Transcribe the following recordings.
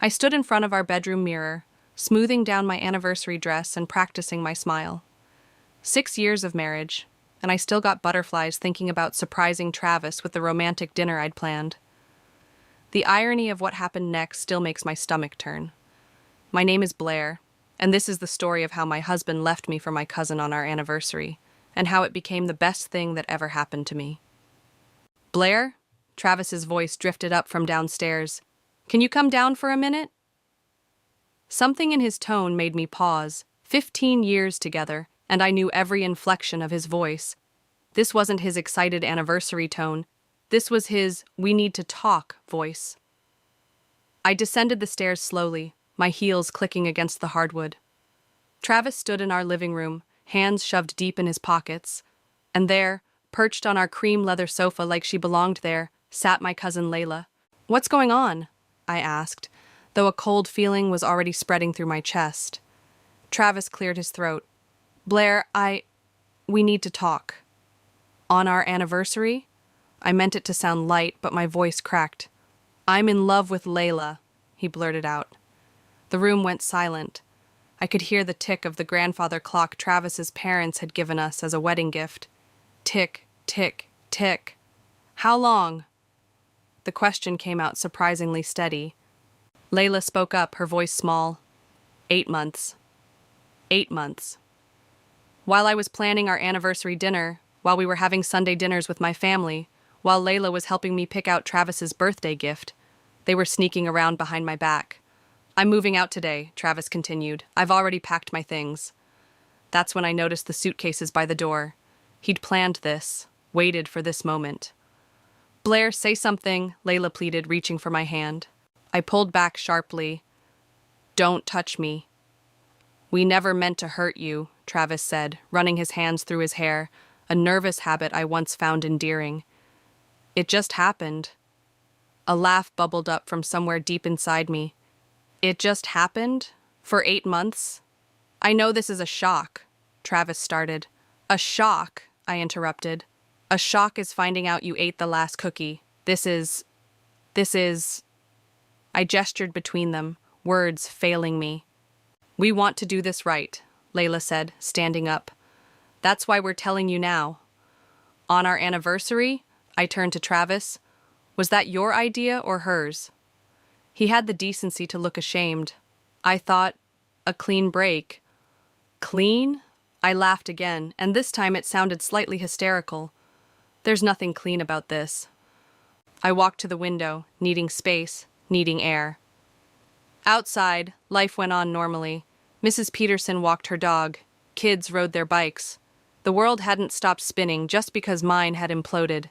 I stood in front of our bedroom mirror, smoothing down my anniversary dress and practicing my smile. 6 years of marriage, and I still got butterflies thinking about surprising Travis with the romantic dinner I'd planned. The irony of what happened next still makes my stomach turn. My name is Blair, and this is the story of how my husband left me for my cousin on our anniversary, and how it became the best thing that ever happened to me. Blair? Travis's voice drifted up from downstairs. Can you come down for a minute? Something in his tone made me pause. 15 years together, and I knew every inflection of his voice. This wasn't his excited anniversary tone. This was his "we need to talk" voice. I descended the stairs slowly, my heels clicking against the hardwood. Travis stood in our living room, hands shoved deep in his pockets, and there, perched on our cream leather sofa like she belonged there, sat my cousin Layla. "What's going on?" I asked, though a cold feeling was already spreading through my chest. Travis cleared his throat. "Blair, we need to talk." "On our anniversary?" I meant it to sound light, but my voice cracked. "I'm in love with Layla," he blurted out. The room went silent. I could hear the tick of the grandfather clock Travis's parents had given us as a wedding gift. Tick, tick, tick. "How long?" The question came out surprisingly steady. Layla spoke up, her voice small. 8 months. 8 months. While I was planning our anniversary dinner, while we were having Sunday dinners with my family, while Layla was helping me pick out Travis's birthday gift, they were sneaking around behind my back. "I'm moving out today," Travis continued. "I've already packed my things." That's when I noticed the suitcases by the door. He'd planned this, waited for this moment. "Blair, say something," Layla pleaded, reaching for my hand. I pulled back sharply. "Don't touch me." "We never meant to hurt you," Travis said, running his hands through his hair, a nervous habit I once found endearing. "It just happened." A laugh bubbled up from somewhere deep inside me. "It just happened? For 8 months?" "I know this is a shock," Travis started. "A shock," I interrupted. "A shock is finding out you ate the last cookie. This is... I gestured between them, words failing me. "We want to do this right," Layla said, standing up. "That's why we're telling you now." "On our anniversary?" I turned to Travis. "Was that your idea or hers?" He had the decency to look ashamed. I thought, a clean break. "Clean?" I laughed again, and this time it sounded slightly hysterical. "There's nothing clean about this." I walked to the window, needing space, needing air. Outside, life went on normally. Mrs. Peterson walked her dog. Kids rode their bikes. The world hadn't stopped spinning just because mine had imploded.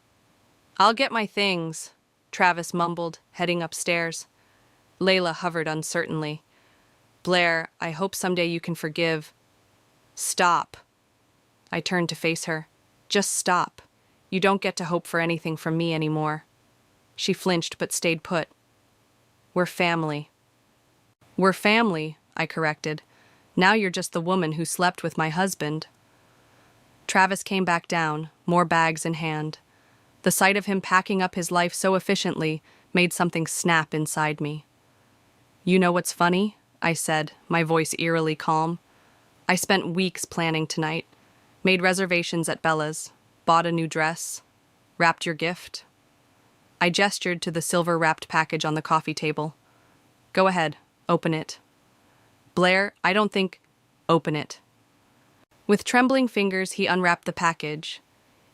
"I'll get my things," Travis mumbled, heading upstairs. Layla hovered uncertainly. "Blair, I hope someday you can forgive." "Stop." I turned to face her. "Just stop. You don't get to hope for anything from me anymore." She flinched but stayed put. "We're family." "We're family," I corrected. "Now you're just the woman who slept with my husband." Travis came back down, more bags in hand. The sight of him packing up his life so efficiently made something snap inside me. "You know what's funny?" I said, my voice eerily calm. "I spent weeks planning tonight. Made reservations at Bella's, bought a new dress, wrapped your gift." I gestured to the silver-wrapped package on the coffee table. "Go ahead, open it." "Blair, I don't think—" "Open it." With trembling fingers, he unwrapped the package.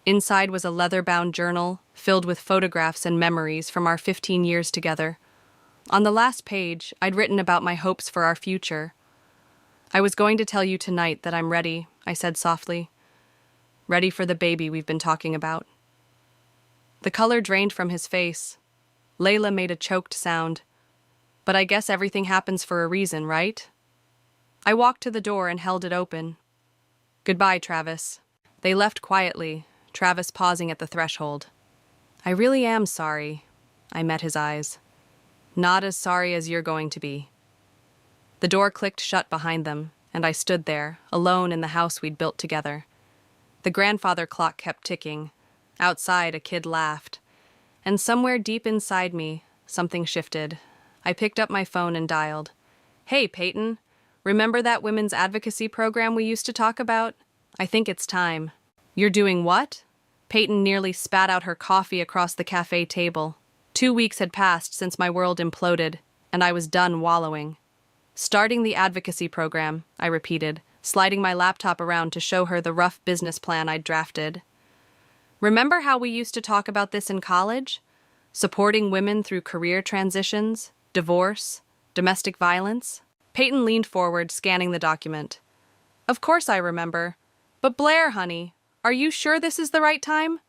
Inside was a leather-bound journal filled with photographs and memories from our 15 years together. On the last page, I'd written about my hopes for our future. "I was going to tell you tonight that I'm ready," I said softly. "Ready for the baby we've been talking about." The color drained from his face. Layla made a choked sound. "But I guess everything happens for a reason, right?" I walked to the door and held it open. "Goodbye, Travis." They left quietly, Travis pausing at the threshold. "I really am sorry." I met his eyes. "Not as sorry as you're going to be." The door clicked shut behind them, and I stood there, alone in the house we'd built together. The grandfather clock kept ticking. Outside, a kid laughed. And somewhere deep inside me, something shifted. I picked up my phone and dialed. Hey, Peyton. Remember that women's advocacy program we used to talk about? I think it's time. You're doing what? Peyton nearly spat out her coffee across the cafe table. 2 weeks had passed since my world imploded, and I was done wallowing. Starting the advocacy program, I repeated, sliding my laptop around to show her the rough business plan I'd drafted. Remember how we used to talk about this in college? Supporting women through career transitions, divorce, domestic violence? Peyton leaned forward, scanning the document. Of course I remember. But Blair, honey, are you sure this is the right time?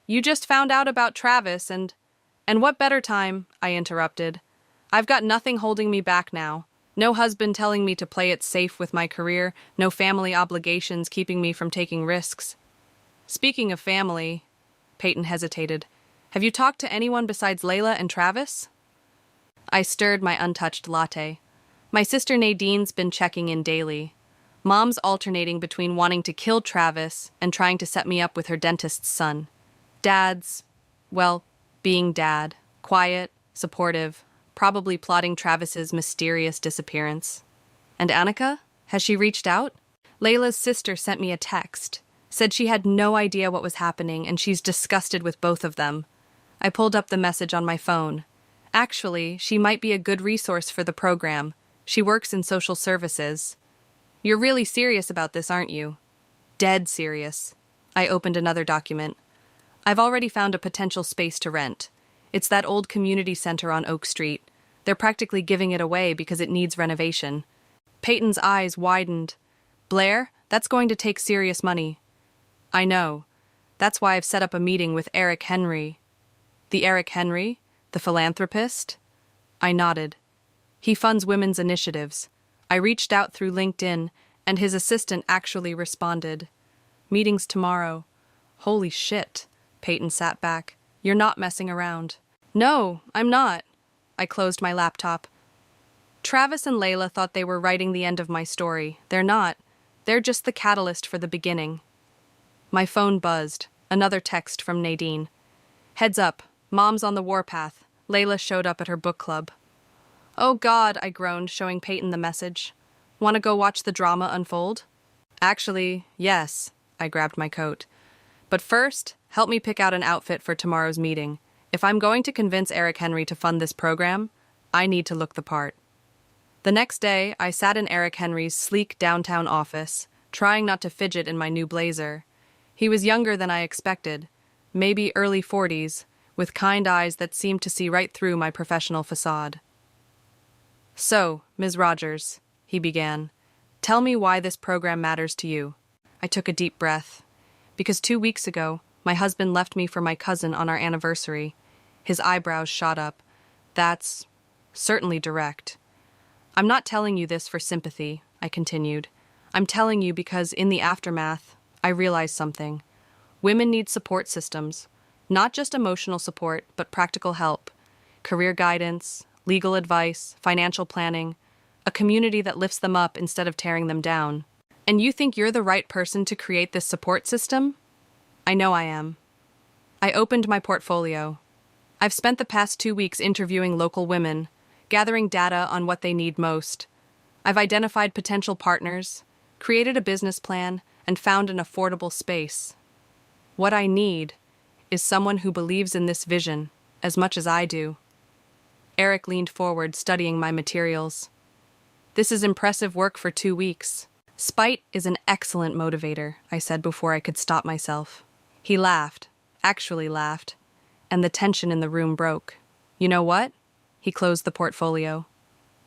You just found out about Travis and what better time, I interrupted. I've got nothing holding me back now. No husband telling me to play it safe with my career, no family obligations keeping me from taking risks. Speaking of family, Peyton hesitated. Have you talked to anyone besides Layla and Travis? I stirred my untouched latte. My sister Nadine's been checking in daily. Mom's alternating between wanting to kill Travis and trying to set me up with her dentist's son. Dad's, well, being dad. Quiet, supportive, probably plotting Travis's mysterious disappearance. And Annika? Has she reached out? Layla's sister sent me a text. Said she had no idea what was happening and she's disgusted with both of them. I pulled up the message on my phone. Actually, she might be a good resource for the program. She works in social services. You're really serious about this, aren't you? Dead serious. I opened another document. I've already found a potential space to rent. It's that old community center on Oak Street. They're practically giving it away because it needs renovation. Peyton's eyes widened. Blair, that's going to take serious money. I know. That's why I've set up a meeting with Eric Henry. The Eric Henry? The philanthropist? I nodded. He funds women's initiatives. I reached out through LinkedIn, and his assistant actually responded. Meeting's tomorrow. Holy shit. Peyton sat back. You're not messing around. No, I'm not. I closed my laptop. Travis and Layla thought they were writing the end of my story. They're not. They're just the catalyst for the beginning. My phone buzzed. Another text from Nadine. Heads up. Mom's on the warpath. Layla showed up at her book club. Oh God, I groaned, showing Peyton the message. Want to go watch the drama unfold? Actually, yes. I grabbed my coat. But first, help me pick out an outfit for tomorrow's meeting. If I'm going to convince Eric Henry to fund this program, I need to look the part. The next day, I sat in Eric Henry's sleek downtown office, trying not to fidget in my new blazer. He was younger than I expected, maybe early 40s, with kind eyes that seemed to see right through my professional facade. So, Ms. Rogers, he began, tell me why this program matters to you. I took a deep breath. Because 2 weeks ago, my husband left me for my cousin on our anniversary. His eyebrows shot up. That's certainly direct. I'm not telling you this for sympathy, I continued. I'm telling you because in the aftermath, I realized something. Women need support systems. Not just emotional support, but practical help. Career guidance, legal advice, financial planning. A community that lifts them up instead of tearing them down. And you think you're the right person to create this support system? I know I am. I opened my portfolio. I've spent the past 2 weeks interviewing local women, gathering data on what they need most. I've identified potential partners, created a business plan, and found an affordable space. What I need is someone who believes in this vision as much as I do. Eric leaned forward, studying my materials. This is impressive work for 2 weeks. Spite is an excellent motivator, I said before I could stop myself. He laughed, actually laughed, and the tension in the room broke. You know what? He closed the portfolio.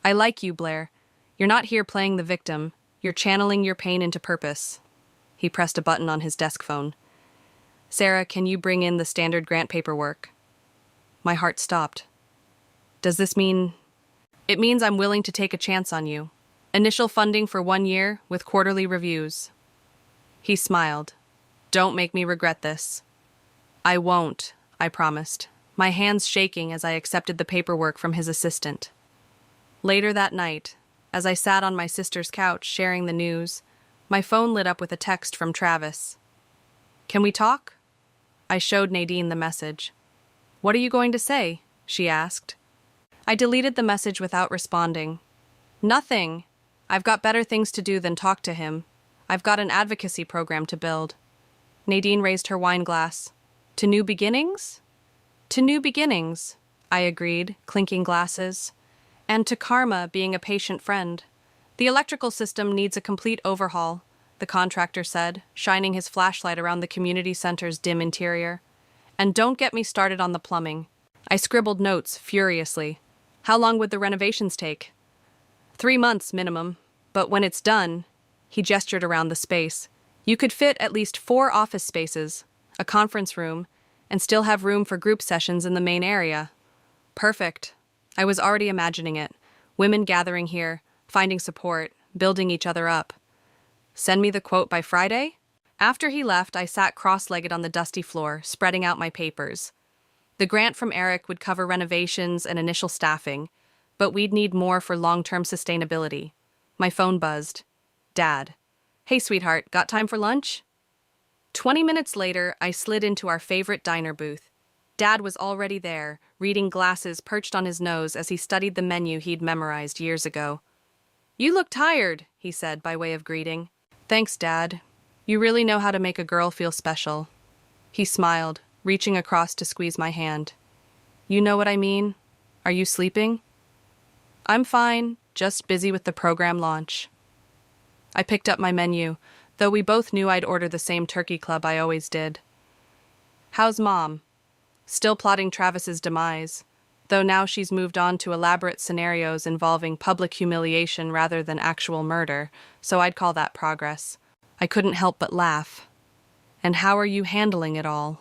I like you, Blair. You're not here playing the victim. You're channeling your pain into purpose. He pressed a button on his desk phone. Sarah, can you bring in the standard grant paperwork? My heart stopped. Does this mean... It means I'm willing to take a chance on you. Initial funding for 1 year with quarterly reviews. He smiled. Don't make me regret this. I won't, I promised, my hands shaking as I accepted the paperwork from his assistant. Later that night, as I sat on my sister's couch sharing the news, my phone lit up with a text from Travis. Can we talk? I showed Nadine the message. What are you going to say? She asked. I deleted the message without responding. Nothing. I've got better things to do than talk to him. I've got an advocacy program to build. Nadine raised her wine glass. To new beginnings? To new beginnings, I agreed, clinking glasses. And to Karma being a patient friend. The electrical system needs a complete overhaul, the contractor said, shining his flashlight around the community center's dim interior. And don't get me started on the plumbing. I scribbled notes furiously. How long would the renovations take? 3 months minimum, but when it's done, he gestured around the space, you could fit at least 4 office spaces, a conference room, and still have room for group sessions in the main area. Perfect. I was already imagining it. Women gathering here, finding support, building each other up. Send me the quote by Friday? After he left, I sat cross-legged on the dusty floor, spreading out my papers. The grant from Eric would cover renovations and initial staffing, but we'd need more for long-term sustainability. My phone buzzed. Dad. Hey, sweetheart, got time for lunch? 20 minutes later, I slid into our favorite diner booth. Dad was already there, reading glasses perched on his nose as he studied the menu he'd memorized years ago. You look tired, he said by way of greeting. Thanks, Dad. You really know how to make a girl feel special. He smiled, reaching across to squeeze my hand. You know what I mean? Are you sleeping? I'm fine, just busy with the program launch. I picked up my menu, though we both knew I'd order the same turkey club I always did. How's Mom? Still plotting Travis's demise, though now she's moved on to elaborate scenarios involving public humiliation rather than actual murder, so I'd call that progress. I couldn't help but laugh. And how are you handling it all?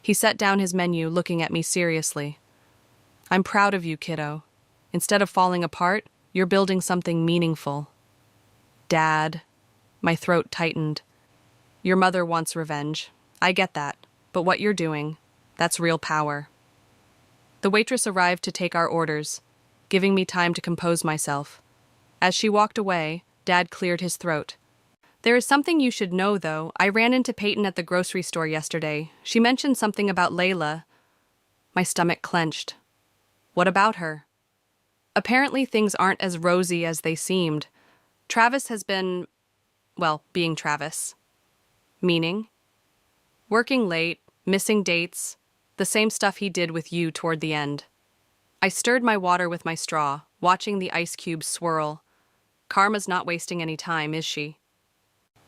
He set down his menu, looking at me seriously. I'm proud of you, kiddo. Instead of falling apart, you're building something meaningful. Dad. My throat tightened. Your mother wants revenge. I get that. But what you're doing, that's real power. The waitress arrived to take our orders, giving me time to compose myself. As she walked away, Dad cleared his throat. There is something you should know, though. I ran into Peyton at the grocery store yesterday. She mentioned something about Layla. My stomach clenched. What about her? Apparently things aren't as rosy as they seemed. Travis has been, well, being Travis. Meaning? Working late, missing dates, the same stuff he did with you toward the end. I stirred my water with my straw, watching the ice cubes swirl. Karma's not wasting any time, is she?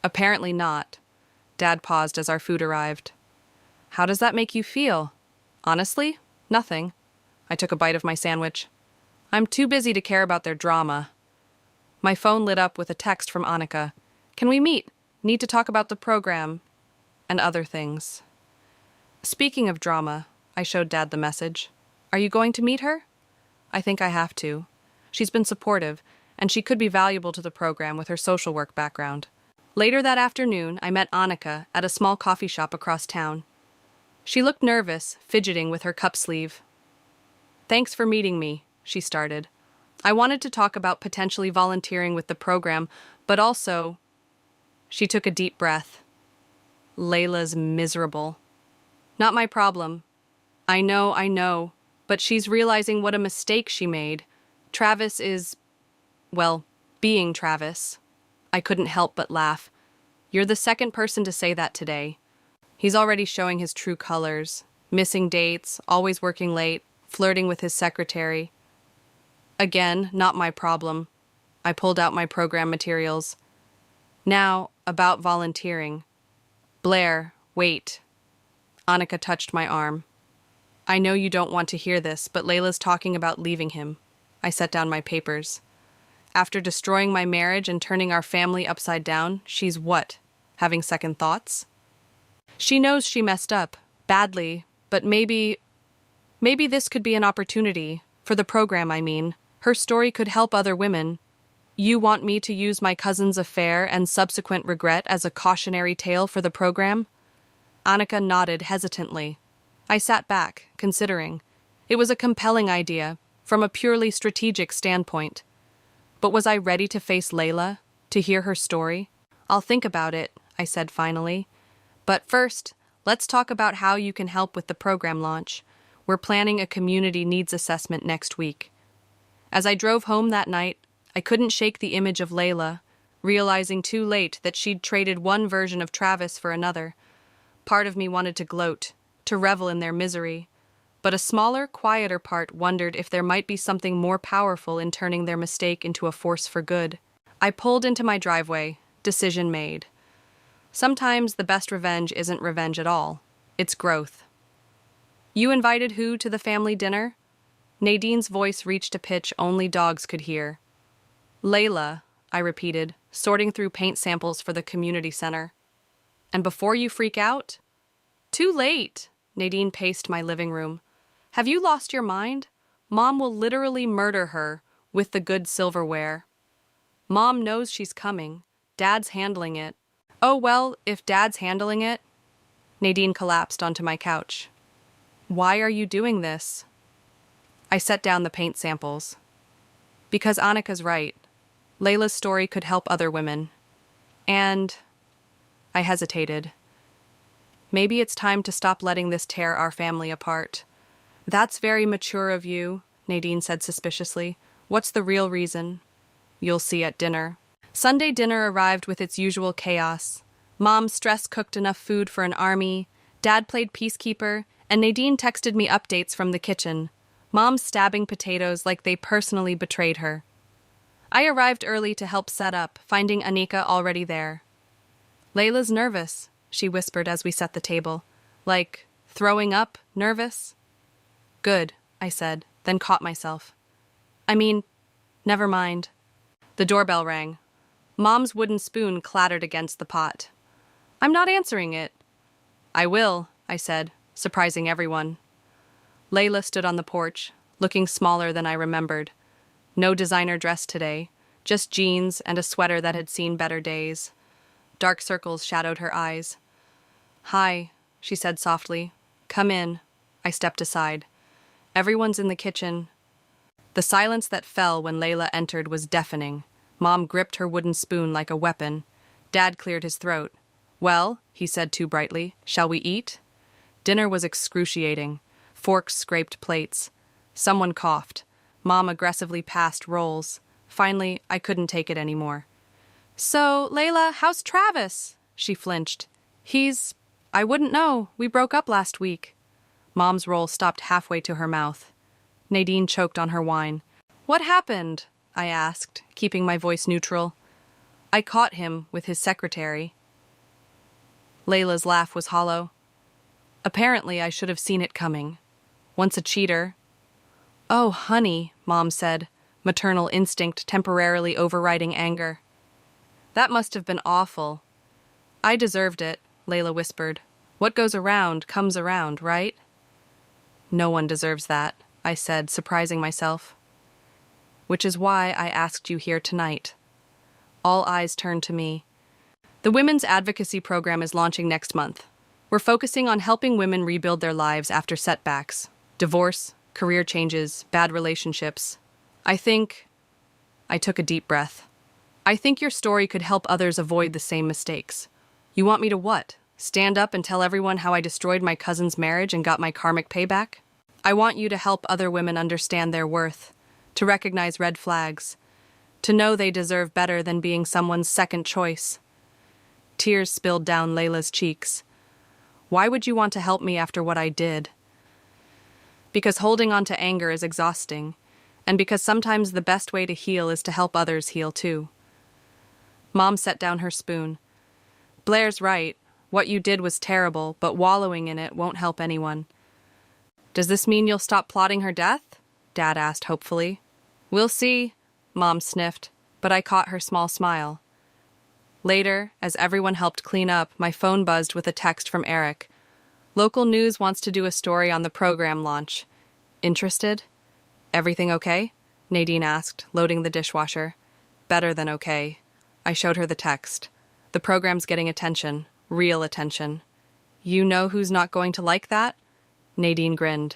Apparently not. Dad paused as our food arrived. How does that make you feel? Honestly, nothing. I took a bite of my sandwich. I'm too busy to care about their drama. My phone lit up with a text from Annika. Can we meet? Need to talk about the program. And other things. Speaking of drama, I showed Dad the message. Are you going to meet her? I think I have to. She's been supportive, and she could be valuable to the program with her social work background. Later that afternoon, I met Annika at a small coffee shop across town. She looked nervous, fidgeting with her cup sleeve. Thanks for meeting me, she started. I wanted to talk about potentially volunteering with the program, but also... She took a deep breath. Layla's miserable. Not my problem. I know, but she's realizing what a mistake she made. Travis is, well, being Travis. I couldn't help but laugh. You're the second person to say that today. He's already showing his true colors. Missing dates, always working late, flirting with his secretary. Again, not my problem. I pulled out my program materials. Now, about volunteering. Blair, wait. Annika touched my arm. I know you don't want to hear this, but Layla's talking about leaving him. I set down my papers. After destroying my marriage and turning our family upside down, she's what? Having second thoughts? She knows she messed up, badly, but maybe this could be an opportunity, for the program, I mean. Her story could help other women. You want me to use my cousin's affair and subsequent regret as a cautionary tale for the program? Annika nodded hesitantly. I sat back, considering. It was a compelling idea, from a purely strategic standpoint. But was I ready to face Layla, to hear her story? I'll think about it, I said finally. But first, let's talk about how you can help with the program launch. We're planning a community needs assessment next week. As I drove home that night, I couldn't shake the image of Layla, realizing too late that she'd traded one version of Travis for another. Part of me wanted to gloat, to revel in their misery, but a smaller, quieter part wondered if there might be something more powerful in turning their mistake into a force for good. I pulled into my driveway, decision made. Sometimes the best revenge isn't revenge at all. It's growth. You invited who to the family dinner? Nadine's voice reached a pitch only dogs could hear. Layla, I repeated, sorting through paint samples for the community center. And before you freak out? Too late, Nadine paced my living room. Have you lost your mind? Mom will literally murder her with the good silverware. Mom knows she's coming. Dad's handling it. Oh, well, if Dad's handling it. Nadine collapsed onto my couch. Why are you doing this? I set down the paint samples. Because Annika's right. Layla's story could help other women. And I hesitated. Maybe it's time to stop letting this tear our family apart. That's very mature of you, Nadine said suspiciously. What's the real reason? You'll see at dinner. Sunday dinner arrived with its usual chaos. Mom stress-cooked enough food for an army, Dad played peacekeeper, and Nadine texted me updates from the kitchen. Mom stabbing potatoes like they personally betrayed her. I arrived early to help set up, finding Annika already there. Layla's nervous, she whispered as we set the table. Like, throwing up, nervous? Good, I said, then caught myself. Never mind. The doorbell rang. Mom's wooden spoon clattered against the pot. I'm not answering it. I will, I said, surprising everyone. Layla stood on the porch, looking smaller than I remembered. No designer dress today, just jeans and a sweater that had seen better days. Dark circles shadowed her eyes. Hi, she said softly. Come in. I stepped aside. Everyone's in the kitchen. The silence that fell when Layla entered was deafening. Mom gripped her wooden spoon like a weapon. Dad cleared his throat. Well, he said too brightly, shall we eat? Dinner was excruciating. Forks scraped plates. Someone coughed. Mom aggressively passed rolls. Finally, I couldn't take it anymore. So, Layla, how's Travis? She flinched. I wouldn't know. We broke up last week. Mom's roll stopped halfway to her mouth. Nadine choked on her wine. What happened? I asked, keeping my voice neutral. I caught him with his secretary. Layla's laugh was hollow. Apparently, I should have seen it coming. Once a cheater. Oh, honey, Mom said, maternal instinct temporarily overriding anger. That must have been awful. I deserved it, Layla whispered. What goes around comes around, right? No one deserves that, I said, surprising myself. Which is why I asked you here tonight. All eyes turned to me. The Women's Advocacy Program is launching next month. We're focusing on helping women rebuild their lives after setbacks, divorce, career changes, bad relationships. I took a deep breath. I think your story could help others avoid the same mistakes. You want me to what? Stand up and tell everyone how I destroyed my cousin's marriage and got my karmic payback? I want you to help other women understand their worth, to recognize red flags, to know they deserve better than being someone's second choice. Tears spilled down Layla's cheeks. Why would you want to help me after what I did? Because holding on to anger is exhausting, and because sometimes the best way to heal is to help others heal too. Mom set down her spoon. Blair's right. What you did was terrible, but wallowing in it won't help anyone. Does this mean you'll stop plotting her death? Dad asked hopefully. We'll see, Mom sniffed, but I caught her small smile. Later, as everyone helped clean up, my phone buzzed with a text from Eric. Local news wants to do a story on the program launch. Interested? Everything okay? Nadine asked, loading the dishwasher. Better than okay. I showed her the text. The program's getting attention. Real attention. You know who's not going to like that? Nadine grinned.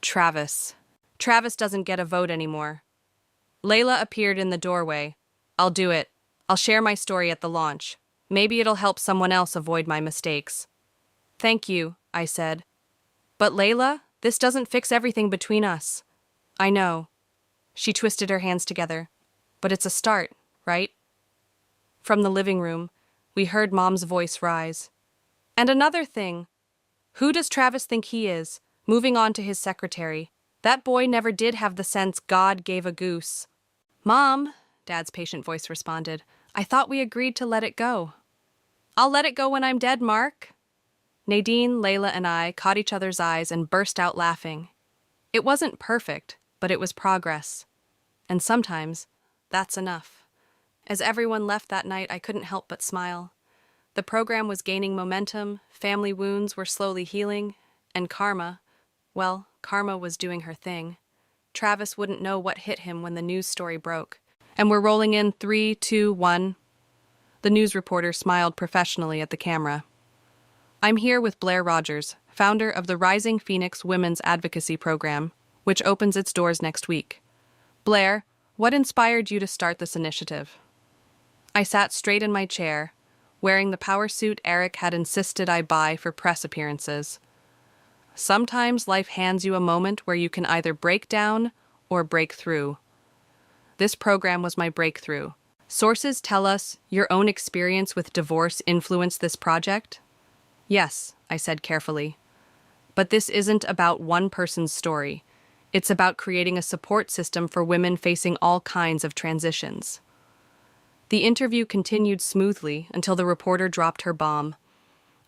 Travis. Travis doesn't get a vote anymore. Layla appeared in the doorway. I'll do it. I'll share my story at the launch. Maybe it'll help someone else avoid my mistakes. Thank you, I said. But Layla? This doesn't fix everything between us. I know. She twisted her hands together. But it's a start, right? From the living room, we heard Mom's voice rise. And another thing. Who does Travis think he is? Moving on to his secretary. That boy never did have the sense God gave a goose. Mom, Dad's patient voice responded, I thought we agreed to let it go. I'll let it go when I'm dead, Mark. Nadine, Layla, and I caught each other's eyes and burst out laughing. It wasn't perfect, but it was progress. And sometimes, that's enough. As everyone left that night, I couldn't help but smile. The program was gaining momentum, family wounds were slowly healing, and karma was doing her thing. Travis wouldn't know what hit him when the news story broke. And we're rolling in 3, 2, 1. The news reporter smiled professionally at the camera. I'm here with Blair Rogers, founder of the Rising Phoenix Women's Advocacy Program, which opens its doors next week. Blair, what inspired you to start this initiative? I sat straight in my chair, wearing the power suit Eric had insisted I buy for press appearances. Sometimes life hands you a moment where you can either break down or break through. This program was my breakthrough. Sources tell us your own experience with divorce influenced this project? Yes, I said carefully. But this isn't about one person's story. It's about creating a support system for women facing all kinds of transitions. The interview continued smoothly until the reporter dropped her bomb.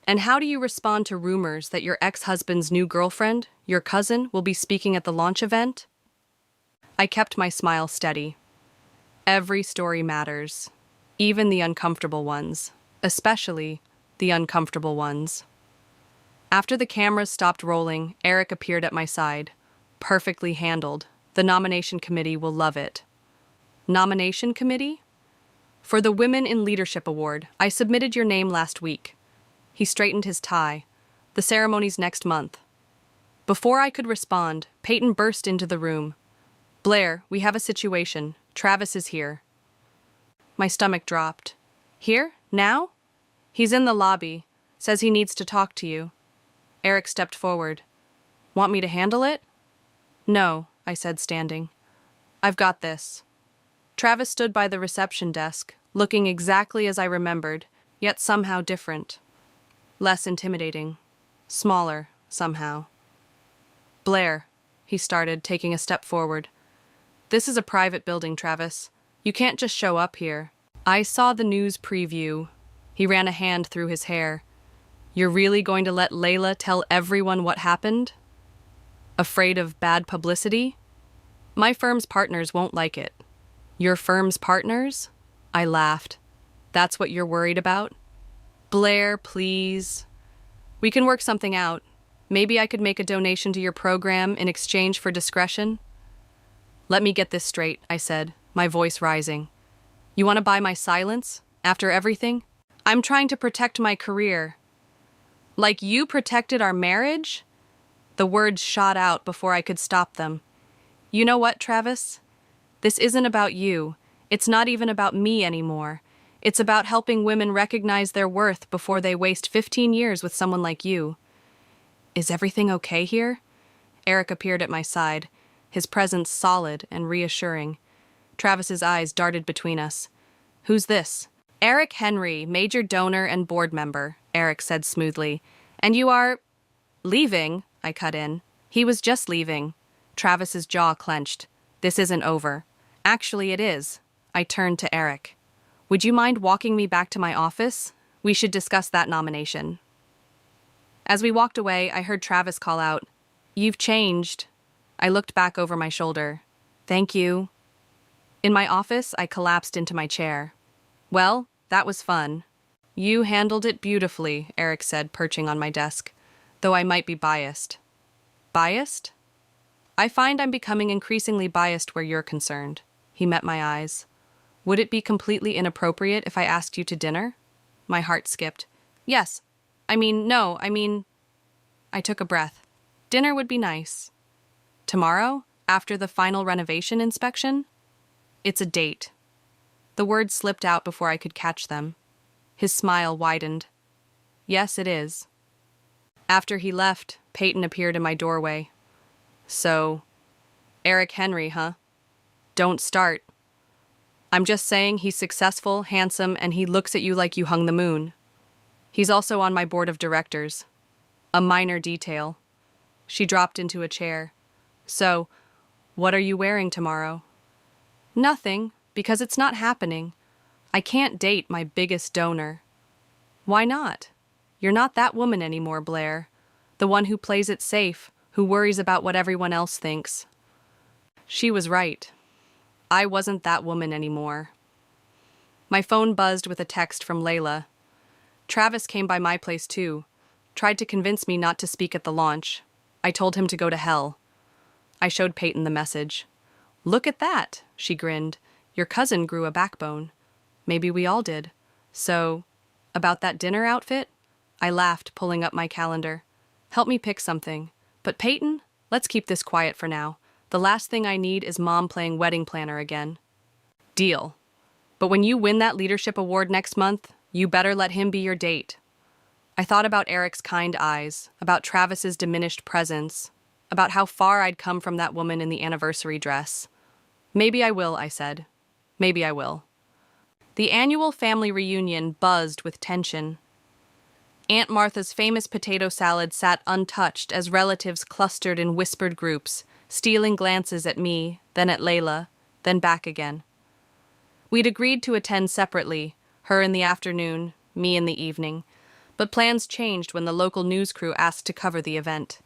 And how do you respond to rumors that your ex-husband's new girlfriend, your cousin, will be speaking at the launch event? I kept my smile steady. Every story matters, even the uncomfortable ones, especially the uncomfortable ones. After the cameras stopped rolling, Eric appeared at my side. Perfectly handled. The nomination committee will love it. Nomination committee? For the Women in Leadership Award, I submitted your name last week. He straightened his tie. The ceremony's next month. Before I could respond, Peyton burst into the room. Blair, we have a situation. Travis is here. My stomach dropped. Here? Now? He's in the lobby. Says he needs to talk to you. Eric stepped forward. Want me to handle it? No, I said, standing. I've got this. Travis stood by the reception desk, looking exactly as I remembered, yet somehow different. Less intimidating. Smaller, somehow. Blair, he started, taking a step forward. This is a private building, Travis. You can't just show up here. I saw the news preview. He ran a hand through his hair. You're really going to let Layla tell everyone what happened? Afraid of bad publicity? My firm's partners won't like it. Your firm's partners? I laughed. That's what you're worried about? Blair, please. We can work something out. Maybe I could make a donation to your program in exchange for discretion? Let me get this straight, I said, my voice rising. You want to buy my silence, after everything? I'm trying to protect my career. Like you protected our marriage? The words shot out before I could stop them. You know what, Travis? This isn't about you. It's not even about me anymore. It's about helping women recognize their worth before they waste 15 years with someone like you. Is everything okay here? Eric appeared at my side, his presence solid and reassuring. Travis's eyes darted between us. Who's this? Eric Henry, major donor and board member, Eric said smoothly. And you are... leaving, I cut in. He was just leaving. Travis's jaw clenched. This isn't over. Actually, it is. I turned to Eric. Would you mind walking me back to my office? We should discuss that nomination. As we walked away, I heard Travis call out, You've changed. I looked back over my shoulder. Thank you. In my office, I collapsed into my chair. Well, that was fun. You handled it beautifully, Eric said, perching on my desk, though I might be biased. Biased? I find I'm becoming increasingly biased where you're concerned. He met my eyes. Would it be completely inappropriate if I asked you to dinner? My heart skipped. Yes. No. I took a breath. Dinner would be nice. Tomorrow? After the final renovation inspection? It's a date. The words slipped out before I could catch them. His smile widened. Yes, it is. After he left, Peyton appeared in my doorway. So, Eric Henry, huh? Don't start. I'm just saying he's successful, handsome, and he looks at you like you hung the moon. He's also on my board of directors. A minor detail. She dropped into a chair. So, what are you wearing tomorrow? Nothing, because it's not happening. I can't date my biggest donor. Why not? You're not that woman anymore, Blair. The one who plays it safe, who worries about what everyone else thinks. She was right. I wasn't that woman anymore. My phone buzzed with a text from Layla. Travis came by my place too. Tried to convince me not to speak at the launch. I told him to go to hell. I showed Peyton the message. Look at that, she grinned. Your cousin grew a backbone. Maybe we all did. So, about that dinner outfit? I laughed, pulling up my calendar. Help me pick something. But Peyton, let's keep this quiet for now. The last thing I need is Mom playing wedding planner again. Deal. But when you win that leadership award next month, you better let him be your date. I thought about Eric's kind eyes, about Travis's diminished presence, about how far I'd come from that woman in the anniversary dress. Maybe I will, I said. Maybe I will. The annual family reunion buzzed with tension. Aunt Martha's famous potato salad sat untouched as relatives clustered in whispered groups, stealing glances at me, then at Layla, then back again. We'd agreed to attend separately, her in the afternoon, me in the evening, but plans changed when the local news crew asked to cover the event.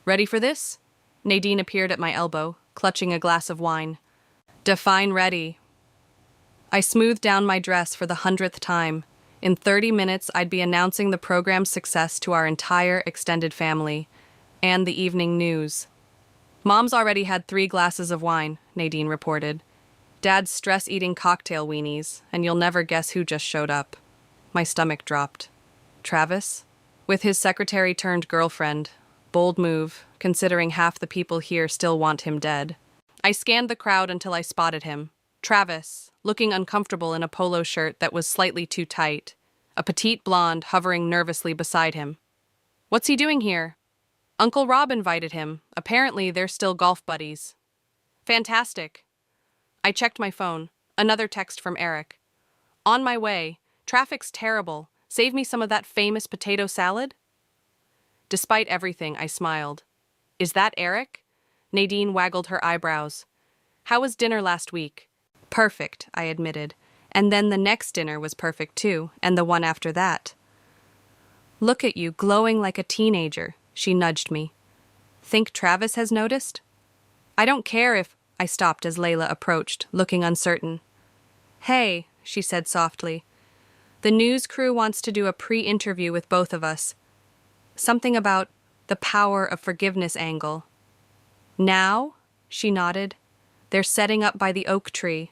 Ready for this? Nadine appeared at my elbow, clutching a glass of wine. Define ready. I smoothed down my dress for the 100th time. In 30 minutes, I'd be announcing the program's success to our entire extended family, and the evening news. Mom's already had 3 glasses of wine, Nadine reported. Dad's stress-eating cocktail weenies, and you'll never guess who just showed up. My stomach dropped. Travis? With his secretary-turned-girlfriend. Bold move, considering half the people here still want him dead. I scanned the crowd until I spotted him. Travis, looking uncomfortable in a polo shirt that was slightly too tight. A petite blonde hovering nervously beside him. What's he doing here? Uncle Rob invited him. Apparently, they're still golf buddies. Fantastic. I checked my phone. Another text from Eric. On my way. Traffic's terrible. Save me some of that famous potato salad? Despite everything, I smiled. Is that Eric? Nadine waggled her eyebrows. How was dinner last week? Perfect, I admitted. And then the next dinner was perfect too, and the one after that. Look at you, glowing like a teenager, she nudged me. Think Travis has noticed? I don't care if... I stopped as Layla approached, looking uncertain. Hey, she said softly. The news crew wants to do a pre-interview with both of us. Something about the power of forgiveness angle. Now? She nodded. They're setting up by the oak tree.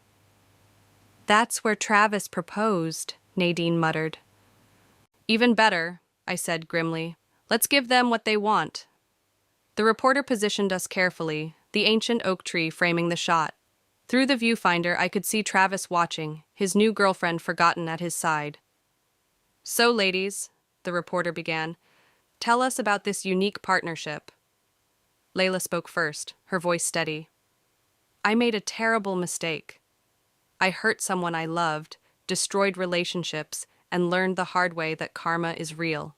That's where Travis proposed, Nadine muttered. Even better, I said grimly. Let's give them what they want. The reporter positioned us carefully, the ancient oak tree framing the shot. Through the viewfinder, I could see Travis watching, his new girlfriend forgotten at his side. So, ladies, the reporter began, tell us about this unique partnership. Layla spoke first, her voice steady. I made a terrible mistake. I hurt someone I loved, destroyed relationships, and learned the hard way that karma is real.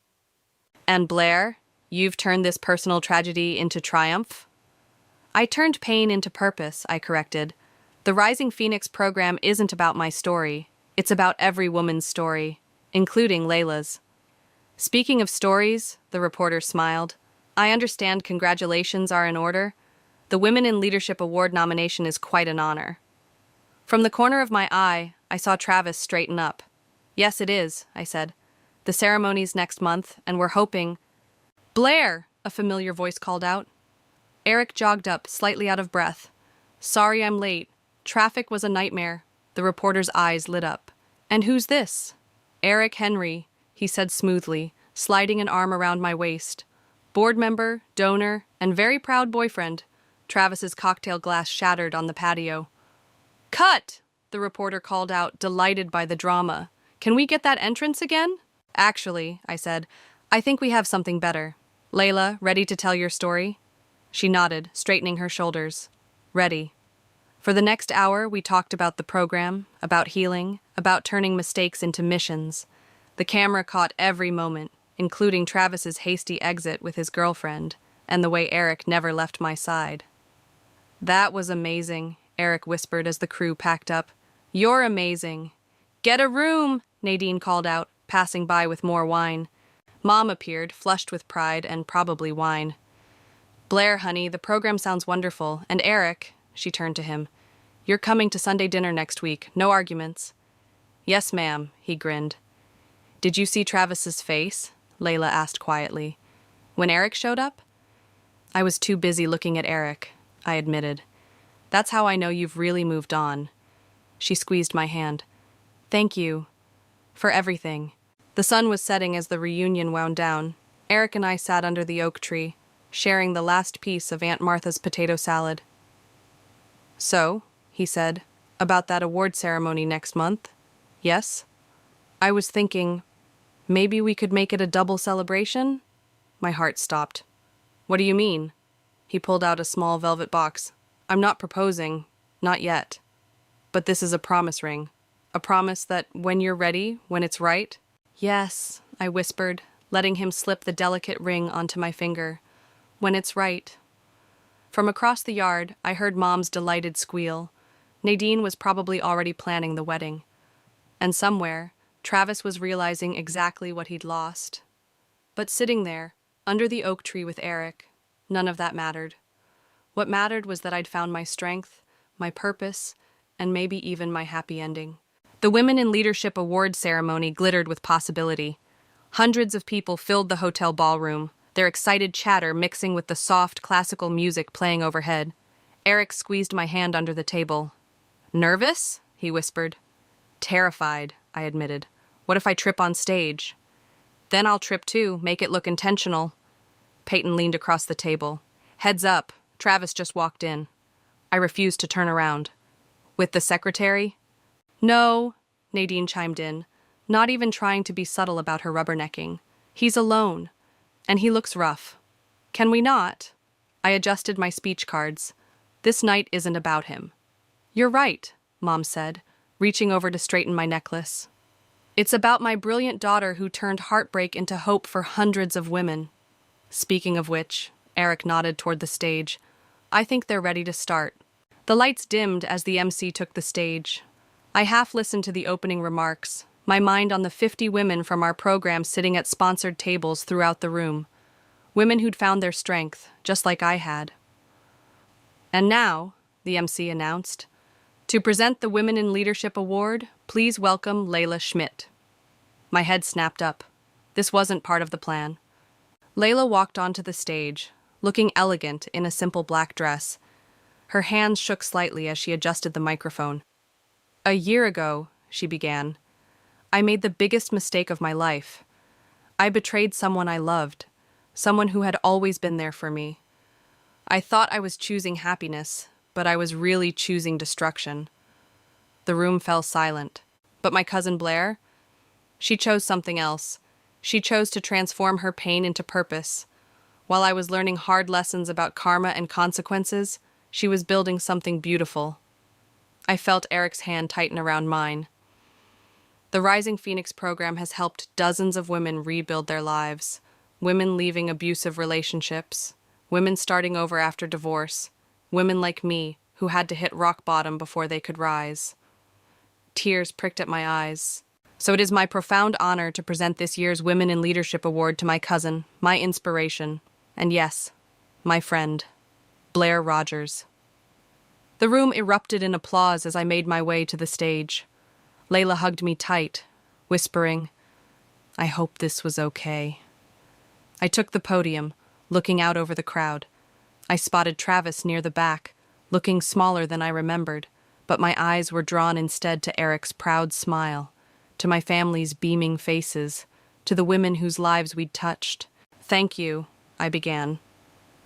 And Blair, you've turned this personal tragedy into triumph? I turned pain into purpose, I corrected. The Rising Phoenix program isn't about my story. It's about every woman's story, including Layla's. Speaking of stories, the reporter smiled, I understand congratulations are in order. The Women in Leadership Award nomination is quite an honor. From the corner of my eye, I saw Travis straighten up. Yes, it is, I said. The ceremony's next month, and we're hoping... Blair! A familiar voice called out. Eric jogged up, slightly out of breath. Sorry I'm late. Traffic was a nightmare. The reporter's eyes lit up. And who's this? Eric Henry, he said smoothly, sliding an arm around my waist. Board member, donor, and very proud boyfriend. Travis's cocktail glass shattered on the patio. Cut! The reporter called out, delighted by the drama. Can we get that entrance again? Actually, I said, I think we have something better. Layla, ready to tell your story? She nodded, straightening her shoulders. Ready. For the next hour, we talked about the program, about healing, about turning mistakes into missions. The camera caught every moment, including Travis's hasty exit with his girlfriend, and the way Eric never left my side. That was amazing, Eric whispered as the crew packed up. You're amazing. Get a room, Nadine called out, passing by with more wine. Mom appeared, flushed with pride and probably wine. Blair, honey, the program sounds wonderful. And Eric, she turned to him, you're coming to Sunday dinner next week, no arguments. Yes, ma'am, he grinned. Did you see Travis's face? Layla asked quietly. When Eric showed up? I was too busy looking at Eric, I admitted. That's how I know you've really moved on. She squeezed my hand. Thank you. For everything. The sun was setting as the reunion wound down. Eric and I sat under the oak tree, sharing the last piece of Aunt Martha's potato salad. So, he said, about that award ceremony next month? Yes? I was thinking, maybe we could make it a double celebration? My heart stopped. What do you mean? He pulled out a small velvet box. I'm not proposing, not yet. But this is a promise ring. A promise that when you're ready, when it's right. Yes, I whispered, letting him slip the delicate ring onto my finger. When it's right. From across the yard, I heard Mom's delighted squeal. Nadine was probably already planning the wedding. And somewhere, Travis was realizing exactly what he'd lost. But sitting there, under the oak tree with Eric, none of that mattered. What mattered was that I'd found my strength, my purpose, and maybe even my happy ending. The Women in Leadership Award ceremony glittered with possibility. Hundreds of people filled the hotel ballroom, their excited chatter mixing with the soft, classical music playing overhead. Eric squeezed my hand under the table. Nervous? He whispered. Terrified, I admitted. What if I trip on stage? Then I'll trip too, make it look intentional. Peyton leaned across the table. Heads up, Travis just walked in. I refused to turn around. With the secretary? No, Nadine chimed in, not even trying to be subtle about her rubbernecking. He's alone, and he looks rough. Can we not? I adjusted my speech cards. This night isn't about him. You're right, Mom said, reaching over to straighten my necklace. It's about my brilliant daughter who turned heartbreak into hope for hundreds of women. Speaking of which, Eric nodded toward the stage. I think they're ready to start. The lights dimmed as the MC took the stage. I half listened to the opening remarks, my mind on the 50 women from our program sitting at sponsored tables throughout the room. Women who'd found their strength, just like I had. And now, the MC announced, to present the Women in Leadership Award, please welcome Layla Schmidt. My head snapped up. This wasn't part of the plan. Layla walked onto the stage, looking elegant in a simple black dress. Her hands shook slightly as she adjusted the microphone. A year ago, she began, I made the biggest mistake of my life. I betrayed someone I loved, someone who had always been there for me. I thought I was choosing happiness, but I was really choosing destruction. The room fell silent. But my cousin Blair? She chose something else. She chose to transform her pain into purpose. While I was learning hard lessons about karma and consequences, she was building something beautiful. I felt Eric's hand tighten around mine. The Rising Phoenix program has helped dozens of women rebuild their lives. Women leaving abusive relationships. Women starting over after divorce. Women like me, who had to hit rock bottom before they could rise. Tears pricked at my eyes. So it is my profound honor to present this year's Women in Leadership Award to my cousin, my inspiration, and yes, my friend, Blair Rogers. The room erupted in applause as I made my way to the stage. Layla hugged me tight, whispering, I hope this was okay. I took the podium, looking out over the crowd. I spotted Travis near the back, looking smaller than I remembered, but my eyes were drawn instead to Eric's proud smile, to my family's beaming faces, to the women whose lives we'd touched. Thank you, I began.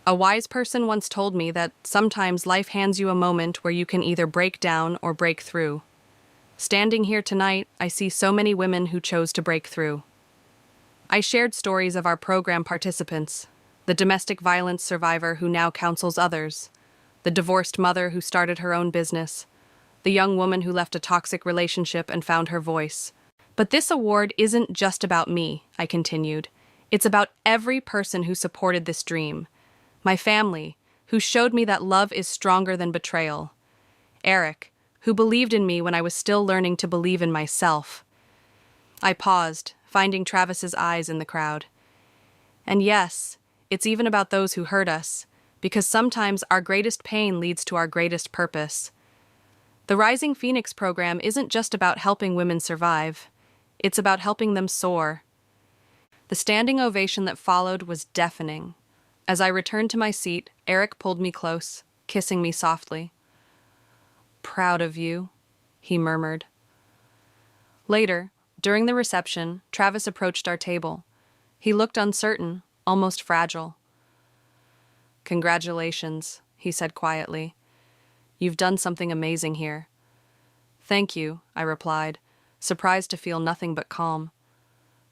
A wise person once told me that sometimes life hands you a moment where you can either break down or break through. Standing here tonight, I see so many women who chose to break through. I shared stories of our program participants, The domestic violence survivor who now counsels others. The divorced mother who started her own business. The young woman who left a toxic relationship and found her voice. But this award isn't just about me, I continued. It's about every person who supported this dream. My family, who showed me that love is stronger than betrayal. Eric, who believed in me when I was still learning to believe in myself. I paused, finding Travis's eyes in the crowd. And yes, it's even about those who hurt us, because sometimes our greatest pain leads to our greatest purpose. The Rising Phoenix program isn't just about helping women survive. It's about helping them soar. The standing ovation that followed was deafening. As I returned to my seat, Eric pulled me close, kissing me softly. "Proud of you," he murmured. Later, during the reception, Travis approached our table. He looked uncertain, almost fragile. "Congratulations," he said quietly. "You've done something amazing here." "Thank you," I replied, surprised to feel nothing but calm.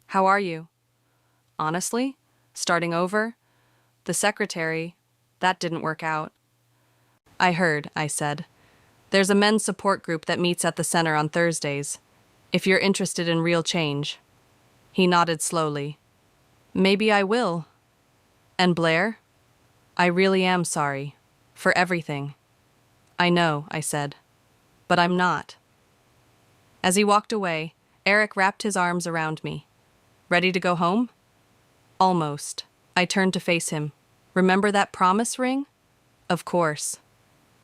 "How are you?" "Honestly, starting over? The secretary, that didn't work out." "I heard," I said. "There's a men's support group that meets at the center on Thursdays, if you're interested in real change." He nodded slowly. "Maybe I will." "And Blair? I really am sorry. For everything." "I know," I said. "But I'm not." As he walked away, Eric wrapped his arms around me. "Ready to go home?" "Almost." I turned to face him. "Remember that promise ring?" "Of course."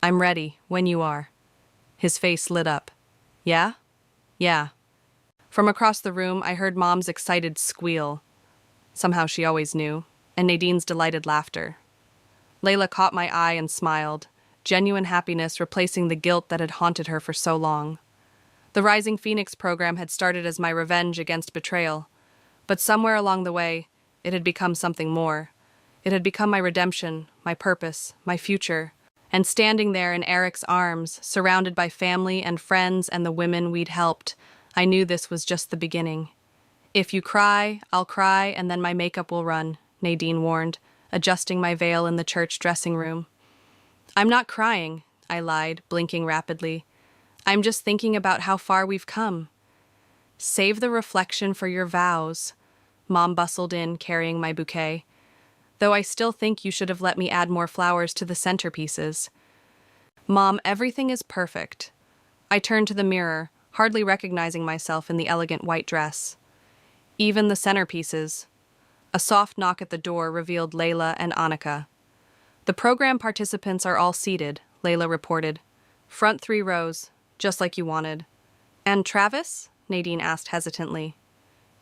"I'm ready, when you are." His face lit up. "Yeah?" "Yeah." From across the room, I heard Mom's excited squeal. Somehow she always knew, and Nadine's delighted laughter. Layla caught my eye and smiled, genuine happiness replacing the guilt that had haunted her for so long. The Rising Phoenix program had started as my revenge against betrayal, but somewhere along the way, it had become something more. It had become my redemption, my purpose, my future, and standing there in Eric's arms, surrounded by family and friends and the women we'd helped, I knew this was just the beginning. "If you cry, I'll cry, and then my makeup will run," Nadine warned, adjusting my veil in the church dressing room. "I'm not crying," I lied, blinking rapidly. "I'm just thinking about how far we've come." "Save the reflection for your vows," Mom bustled in, carrying my bouquet. "Though I still think you should have let me add more flowers to the centerpieces." "Mom, everything is perfect." I turned to the mirror, hardly recognizing myself in the elegant white dress. "Even the centerpieces." A soft knock at the door revealed Layla and Annika. "The program participants are all seated," Layla reported. "Front 3 rows, just like you wanted." "And Travis?" Nadine asked hesitantly.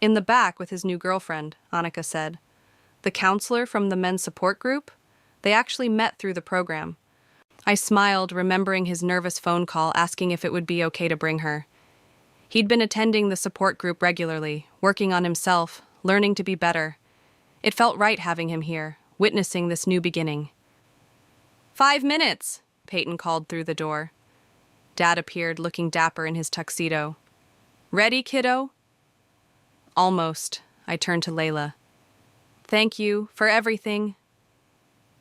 "In the back with his new girlfriend," Annika said. "The counselor from the men's support group? They actually met through the program." I smiled, remembering his nervous phone call asking if it would be okay to bring her. He'd been attending the support group regularly, working on himself, learning to be better. It felt right having him here, witnessing this new beginning. "5 minutes," Peyton called through the door. Dad appeared, looking dapper in his tuxedo. "Ready, kiddo?" "Almost." I turned to Layla. "Thank you for everything."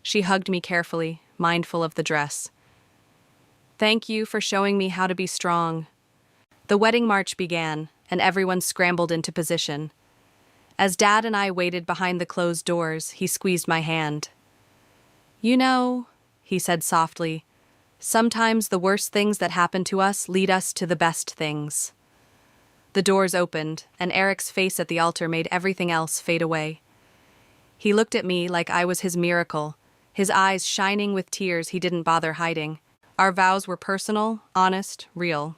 She hugged me carefully, mindful of the dress. "Thank you for showing me how to be strong." The wedding march began, and everyone scrambled into position. As Dad and I waited behind the closed doors, he squeezed my hand. "You know," he said softly, "sometimes the worst things that happen to us lead us to the best things." The doors opened, and Eric's face at the altar made everything else fade away. He looked at me like I was his miracle, his eyes shining with tears he didn't bother hiding. Our vows were personal, honest, real.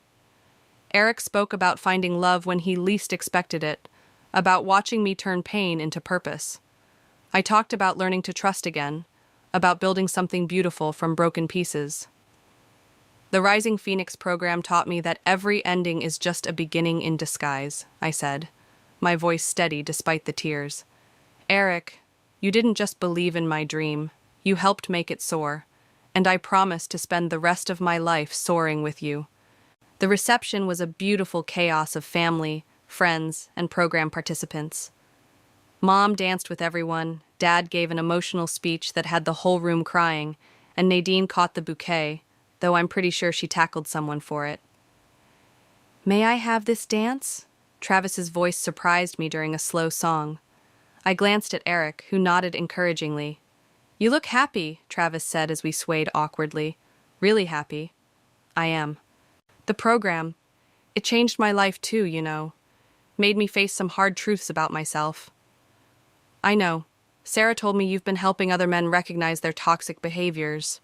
Eric spoke about finding love when he least expected it, about watching me turn pain into purpose. I talked about learning to trust again, about building something beautiful from broken pieces. "The Rising Phoenix program taught me that every ending is just a beginning in disguise," I said, my voice steady despite the tears. "Eric, you didn't just believe in my dream, you helped make it soar, and I promise to spend the rest of my life soaring with you." The reception was a beautiful chaos of family, friends, and program participants. Mom danced with everyone, Dad gave an emotional speech that had the whole room crying, and Nadine caught the bouquet, though I'm pretty sure she tackled someone for it. "May I have this dance?" Travis's voice surprised me during a slow song. I glanced at Eric, who nodded encouragingly. "You look happy," Travis said as we swayed awkwardly. "Really happy." "I am. The program, it changed my life too, you know. Made me face some hard truths about myself." "I know. Sarah told me you've been helping other men recognize their toxic behaviors."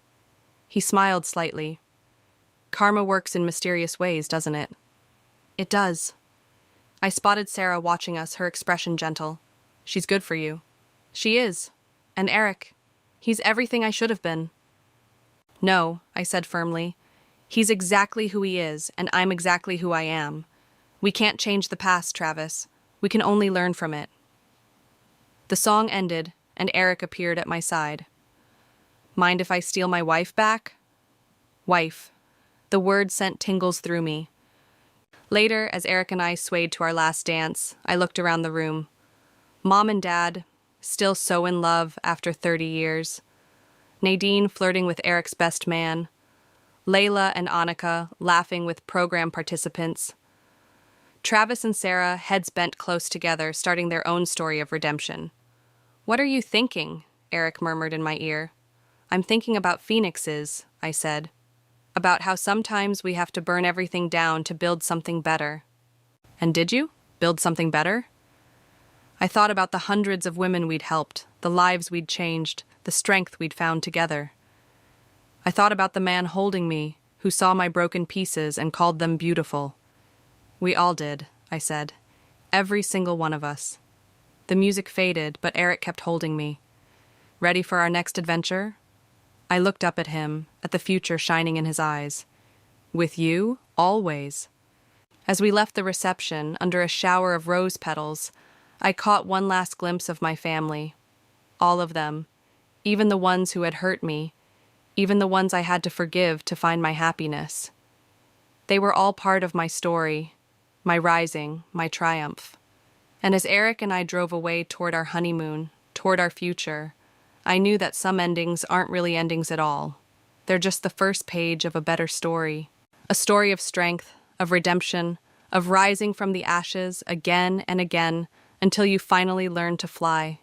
He smiled slightly. "Karma works in mysterious ways, doesn't it?" "It does." I spotted Sarah watching us, her expression gentle. "She's good for you." "She is. And Eric, he's everything I should have been." "No," I said firmly. "He's exactly who he is, and I'm exactly who I am. We can't change the past, Travis. We can only learn from it." The song ended, and Eric appeared at my side. "Mind if I steal my wife back?" Wife. The word sent tingles through me. Later, as Eric and I swayed to our last dance, I looked around the room. Mom and Dad, still so in love after 30 years. Nadine flirting with Eric's best man. Layla and Annika laughing with program participants. Travis and Sarah, heads bent close together, starting their own story of redemption. "What are you thinking?" Eric murmured in my ear. "I'm thinking about phoenixes," I said. "About how sometimes we have to burn everything down to build something better." "And did you? Build something better?" I thought about the hundreds of women we'd helped, the lives we'd changed, the strength we'd found together. I thought about the man holding me, who saw my broken pieces and called them beautiful. "We all did," I said. "Every single one of us." The music faded, but Eric kept holding me. "Ready for our next adventure?" I looked up at him, at the future shining in his eyes. "With you, always." As we left the reception, under a shower of rose petals, I caught one last glimpse of my family. All of them, even the ones who had hurt me, even the ones I had to forgive to find my happiness. They were all part of my story, my rising, my triumph. And as Eric and I drove away toward our honeymoon, toward our future, I knew that some endings aren't really endings at all. They're just the first page of a better story. A story of strength, of redemption, of rising from the ashes again and again until you finally learn to fly.